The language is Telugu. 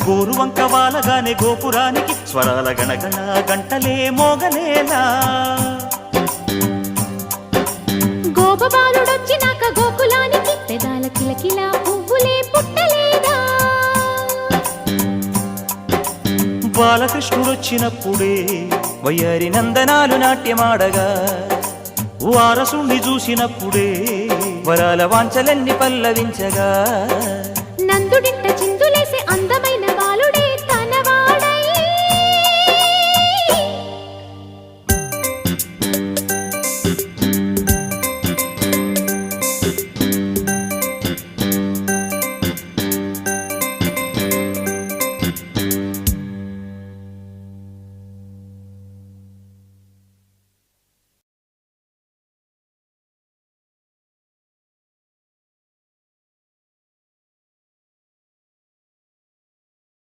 గోరువంక వాలగానే గోపురానికి స్వరాల గణగణ గంటలే మోగలేలా గోపబాలుడొచ్చినాక గోకులానికి పెదాల కిలకిల పువ్వులే పుట్టలేదా బాలకృష్ణుడొచ్చినప్పుడే వయ్యారి నందనాలు నాట్యమాడగా వారసుణ్ణి చూసినప్పుడే వరాల వాంఛలన్నీ పల్లవించగా నందుడింట